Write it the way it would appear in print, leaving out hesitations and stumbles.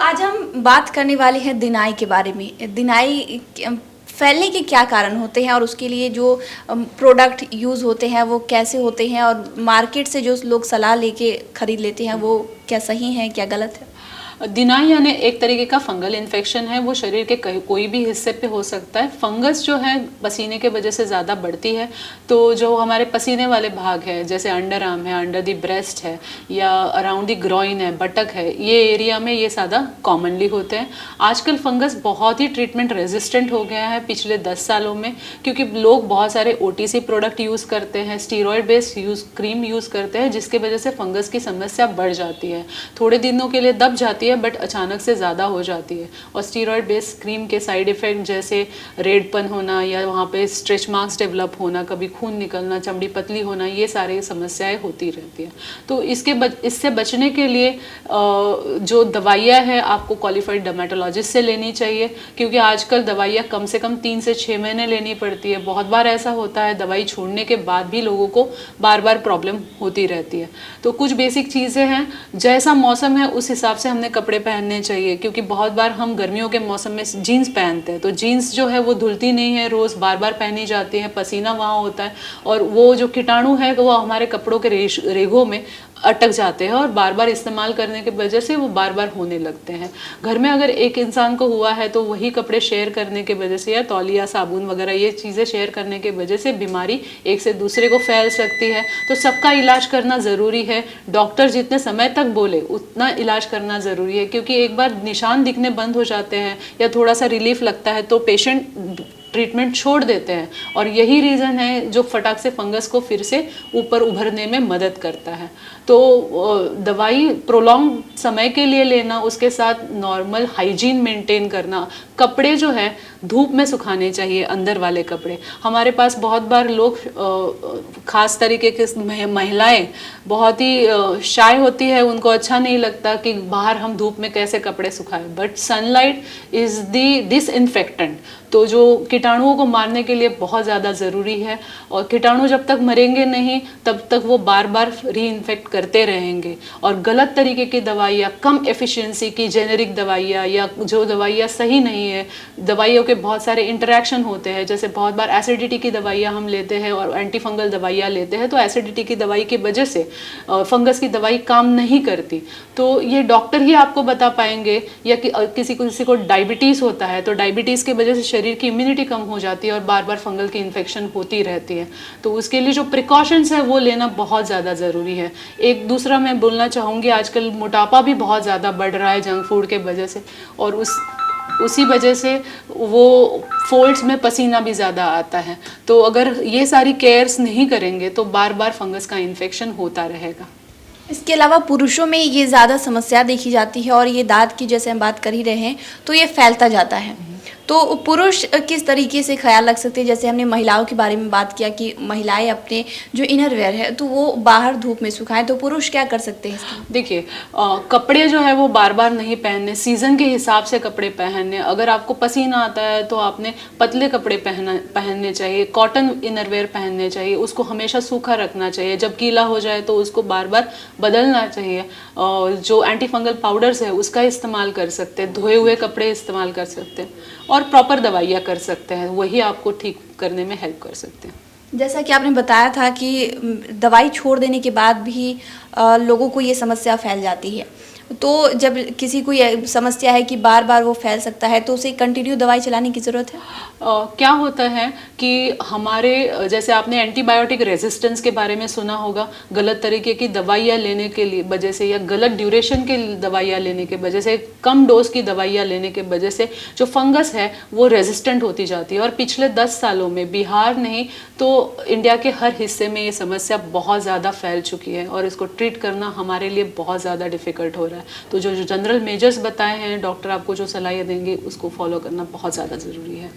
आज हम बात करने वाले हैं दिनाई के बारे में। दिनाई फैलने के क्या कारण होते हैं और उसके लिए जो प्रोडक्ट यूज़ होते हैं वो कैसे होते हैं, और मार्केट से जो लोग सलाह लेके खरीद लेते हैं वो क्या सही है क्या गलत है? दिनाई यानी एक तरीके का फंगल इन्फेक्शन है। वो शरीर के कोई भी हिस्से पे हो सकता है। फंगस जो है पसीने के वजह से ज़्यादा बढ़ती है। तो जो हमारे पसीने वाले भाग है, जैसे अंडर आर्म है, अंडर द ब्रेस्ट है, या अराउंड द ग्रॉइन है, बटक है, ये एरिया में ये ज़्यादा कॉमनली होते हैं। आजकल फंगस बहुत ही ट्रीटमेंट रेजिस्टेंट हो गया है पिछले 10 सालों में, क्योंकि लोग बहुत सारे OTC प्रोडक्ट यूज़ करते हैं, स्टीरॉयड बेस्ड क्रीम यूज़ करते हैं, जिसके वजह से फंगस की समस्या बढ़ जाती है। थोड़े दिनों के लिए दब जाती है बट अचानक से ज़्यादा हो जाती है। और स्टीरॉयड बेस्ड क्रीम के साइड इफ़ेक्ट जैसे रेडपन होना या वहाँ पे स्ट्रेच मार्क्स डेवलप होना, कभी खून निकलना, चमड़ी पतली होना, ये सारी समस्याएं होती रहती हैं। तो इससे बचने के लिए जो दवाइयाँ हैं आपको क्वालिफाइड डर्मेटोलॉजिस्ट से लेनी चाहिए, क्योंकि आजकल दवाइयाँ कम से कम 3 से 6 महीने लेनी पड़ती है। बहुत बार ऐसा होता है दवाई छोड़ने के बाद भी लोगों को बार बार प्रॉब्लम होती रहती है। तो कुछ बेसिक चीज़ें हैं, जैसा मौसम है उस हिसाब से हमने कपड़े पहनने चाहिए, क्योंकि बहुत बार हम गर्मियों के मौसम में जीन्स पहनते हैं, तो जीन्स जो है वो धुलती नहीं है, रोज़ बार बार पहनी जाती है, पसीना वहाँ होता है और वो जो कीटाणु है वो हमारे कपड़ों के रेगों में अटक जाते हैं और बार बार इस्तेमाल करने की वजह से वो बार बार होने लगते हैं। घर में अगर एक इंसान को हुआ है तो वही कपड़े शेयर करने के वजह से या तौलिया, साबुन वगैरह ये चीज़ें शेयर करने के वजह से बीमारी एक से दूसरे को फैल सकती है। तो सबका इलाज करना ज़रूरी है। डॉक्टर जितने समय तक बोले उतना इलाज करना ज़रूरी है, क्योंकि एक बार निशान दिखने बंद हो जाते हैं या थोड़ा सा रिलीफ लगता है तो पेशेंट ट्रीटमेंट छोड़ देते हैं, और यही रीज़न है जो फटाक से फंगस को फिर से ऊपर उभरने में मदद करता है। तो दवाई प्रोलॉन्ग समय के लिए लेना, उसके साथ नॉर्मल हाइजीन मेंटेन करना, कपड़े जो है धूप में सुखाने चाहिए, अंदर वाले कपड़े। हमारे पास बहुत बार लोग ख़ास तरीके के महिलाएं बहुत ही शाय होती है, उनको अच्छा नहीं लगता कि बाहर हम धूप में कैसे कपड़े सुखाएं, but sunlight is the disinfectant, तो जो कीटाणुओं को मारने के लिए बहुत ज़्यादा ज़रूरी है। और कीटाणु जब तक मरेंगे नहीं तब तक वो बार बार रीइन्फेक्ट करते रहेंगे। और गलत तरीके की दवाइयाँ, कम एफिशिएंसी की जेनेरिक दवाइयाँ या जो दवाइयाँ सही नहीं है, दवाइयों के बहुत सारे इंटरेक्शन होते हैं। जैसे बहुत बार एसिडिटी की दवाइयाँ हम लेते हैं और एंटी फंगल दवाइयाँ लेते हैं, तो एसिडिटी की दवाई की वजह से फंगस की दवाई काम नहीं करती। तो ये डॉक्टर ही आपको बता पाएंगे। या किसी को डायबिटीज़ होता है तो डायबिटीज़ की वजह से शरीर की इम्यूनिटी कम हो जाती है और बार बार फंगल की इन्फेक्शन होती रहती है। तो उसके लिए जो प्रिकॉशंस है वो लेना बहुत ज़्यादा ज़रूरी है। एक दूसरा मैं बोलना चाहूँगी, आजकल मोटापा भी बहुत ज़्यादा बढ़ रहा है जंक फूड के वजह से, और उसी वजह से वो फोल्ड्स में पसीना भी ज़्यादा आता है। तो अगर ये सारी केयर्स नहीं करेंगे तो बार बार फंगस का इन्फेक्शन होता रहेगा। इसके अलावा पुरुषों में ये ज़्यादा समस्या देखी जाती है, और ये दांत की जैसे हम बात कर ही रहे हैं तो ये फैलता जाता है। तो पुरुष किस तरीके से ख्याल रख सकते हैं? जैसे हमने महिलाओं के बारे में बात किया कि महिलाएं अपने जो इनर वेयर है तो वो बाहर धूप में सुखाएं, तो पुरुष क्या कर सकते हैं इसके? देखिए, कपड़े जो है वो बार बार नहीं पहनने, सीज़न के हिसाब से कपड़े पहनने। अगर आपको पसीना आता है तो आपने पतले कपड़े पहनने चाहिए, कॉटन इनरवेयर पहनने चाहिए, उसको हमेशा सूखा रखना चाहिए। जब गीला हो जाए तो उसको बार बार बदलना चाहिए। जो एंटी फंगल पाउडर्स है उसका इस्तेमाल कर सकते हैं, धोए हुए कपड़े इस्तेमाल कर सकते हैं, और प्रॉपर दवाइयाँ कर सकते हैं, वही आपको ठीक करने में हेल्प कर सकते हैं। जैसा कि आपने बताया था कि दवाई छोड़ देने के बाद भी लोगों को ये समस्या फैल जाती है, तो जब किसी को ये समस्या है कि बार बार वो फैल सकता है तो उसे कंटिन्यू दवाई चलाने की ज़रूरत है? क्या होता है कि हमारे, जैसे आपने एंटीबायोटिक रेजिस्टेंस के बारे में सुना होगा, गलत तरीके की दवाइयाँ लेने के लिए वजह से या गलत ड्यूरेशन के दवाइयाँ लेने के वजह से, कम डोज की दवाइयाँ लेने के वजह से जो फंगस है वो रेजिस्टेंट होती जाती है। और पिछले 10 सालों में बिहार नहीं तो इंडिया के हर हिस्से में ये समस्या बहुत ज़्यादा फैल चुकी है, और इसको ट्रीट करना हमारे लिए बहुत ज़्यादा डिफ़िकल्ट हो रहा है। तो जो जनरल मेजर्स बताए हैं डॉक्टर, आपको जो सलाह देंगे उसको फॉलो करना बहुत ज़्यादा ज़रूरी है।